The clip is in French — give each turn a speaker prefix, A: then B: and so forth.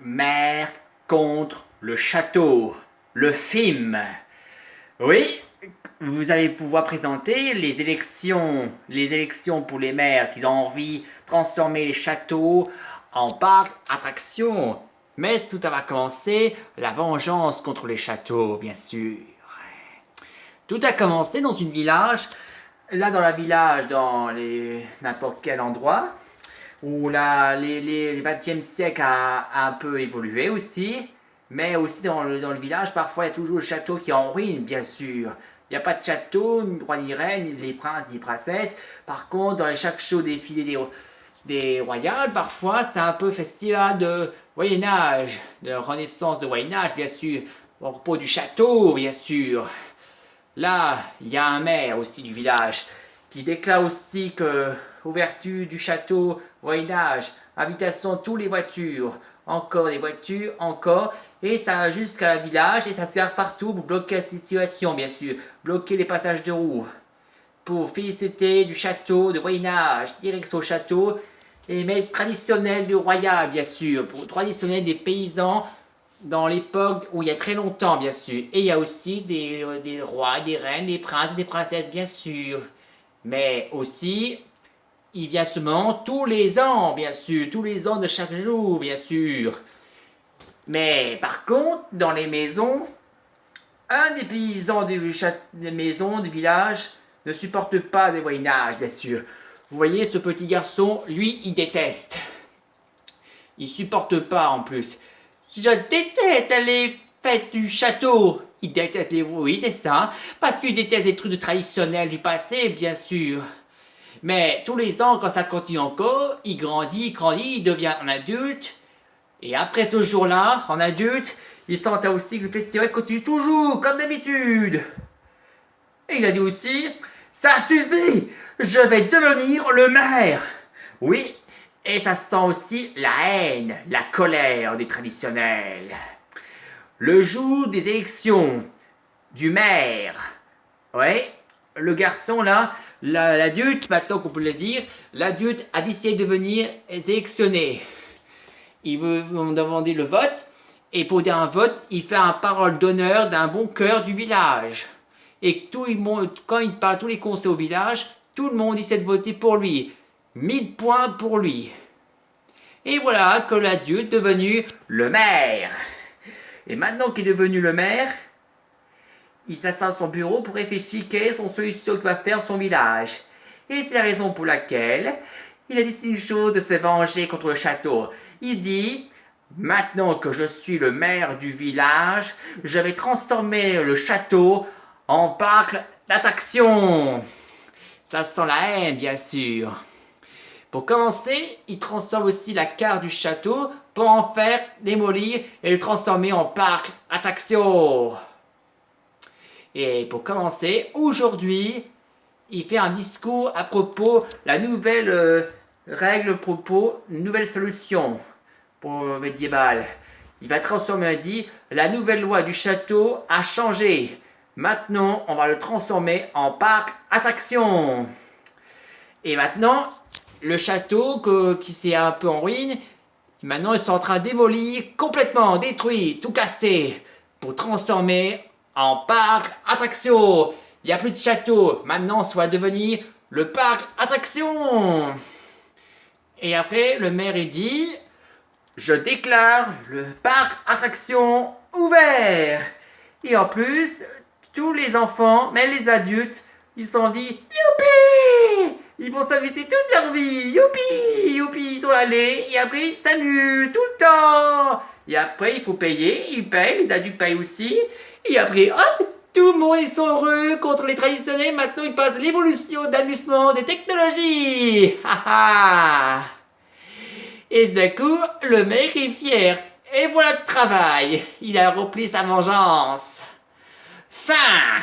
A: Maire contre le château, le film. Oui, vous allez pouvoir présenter les élections pour les maires qui ont envie de transformer les châteaux en parcs, attractions. Mais tout va commencer, la vengeance contre les châteaux, bien sûr. Tout a commencé dans une village, là dans la village, dans n'importe quel endroit, où les 20e siècle a un peu évolué aussi, mais aussi dans le village, parfois il y a toujours le château qui est en ruine, bien sûr. Il n'y a pas de château, ni roi ni reine, ni les princes, ni les princesses. Par contre, dans chaque show défilé des royales, parfois c'est un peu festival de Moyen-Âge, de Renaissance de Moyen-Âge, bien sûr, au propos du château, bien sûr. Là, il y a un maire aussi du village qui déclare aussi que ouverture du château, Moyen-Âge, habitation de toutes les voitures, encore des voitures, encore, et ça va jusqu'à la village et ça se garde partout pour bloquer la situation, bien sûr, bloquer les passages de roues, pour féliciter du château de Moyen-Âge, direction au château, et mettre traditionnel du royal, bien sûr, pour traditionnel des paysans dans l'époque où il y a très longtemps, bien sûr. Et il y a aussi des rois, des reines, des princes et des princesses, bien sûr. Mais aussi, il vient seulement tous les ans, bien sûr, tous les ans de chaque jour, bien sûr. Mais par contre, dans les maisons, un des paysans des maisons du village ne supporte pas des Moyen-Âge, bien sûr. Vous voyez, ce petit garçon, lui, il déteste. Il supporte pas en plus. Je déteste les fêtes du château. Il déteste les... Oui, c'est ça. Parce qu'il déteste les trucs traditionnels du passé, bien sûr. Mais tous les ans, quand ça continue encore, il grandit, il devient un adulte. Et après ce jour-là, en adulte, il sent aussi que le festival continue toujours, comme d'habitude. Et il a dit aussi, ça suffit, je vais devenir le maire. Oui, et ça sent aussi la haine, la colère des traditionnels. Le jour des élections du maire, ouais, le garçon là, l'adulte, maintenant qu'on peut le dire, l'adulte a décidé de venir sélectionner. Il veut demander le vote, et pour dire un vote, il fait un parole d'honneur d'un bon cœur du village. Et tout le monde, quand il parle tous les conseils au village, tout le monde essaie de voter pour lui. 1000 points pour lui. Et voilà que l'adulte est devenu le maire. Et maintenant qu'il est devenu le maire, il s'installe à son bureau pour réfléchir quelle est son solution qu'il va faire son village. Et c'est la raison pour laquelle il a décidé une chose, de se venger contre le château. Il dit, maintenant que je suis le maire du village, je vais transformer le château en parc d'attractions. Ça sent la haine, bien sûr. Pour commencer, il transforme aussi la carte du château pour en faire démolir et le transformer en parc attraction. Et pour commencer, aujourd'hui, il fait un discours à propos de la nouvelle règle, à propos une nouvelle solution pour le médiéval. Il va transformer, il dit, la nouvelle loi du château a changé. Maintenant, on va le transformer en parc attraction. Et maintenant, le château qui s'est un peu en ruine, maintenant ils sont en train de démolir, complètement détruit, tout cassé, pour transformer en parc attraction. Il n'y a plus de château, maintenant ça va devenir le parc attraction. Et après, le maire il dit, je déclare le parc attraction ouvert. Et en plus, tous les enfants, même les adultes, ils se sont dit, youpi! Ils vont s'amuser toute leur vie, youpi, youpi, ils sont allés, et après ils s'amusent tout le temps. Et après il faut payer, ils payent, les adultes payent aussi. Et après, hop, tout le monde ils sont heureux contre les traditionnels, maintenant ils passent l'évolution d'amusement des technologies. Et d'un coup, le mec est fier. Et voilà le travail, il a rempli sa vengeance. Fin.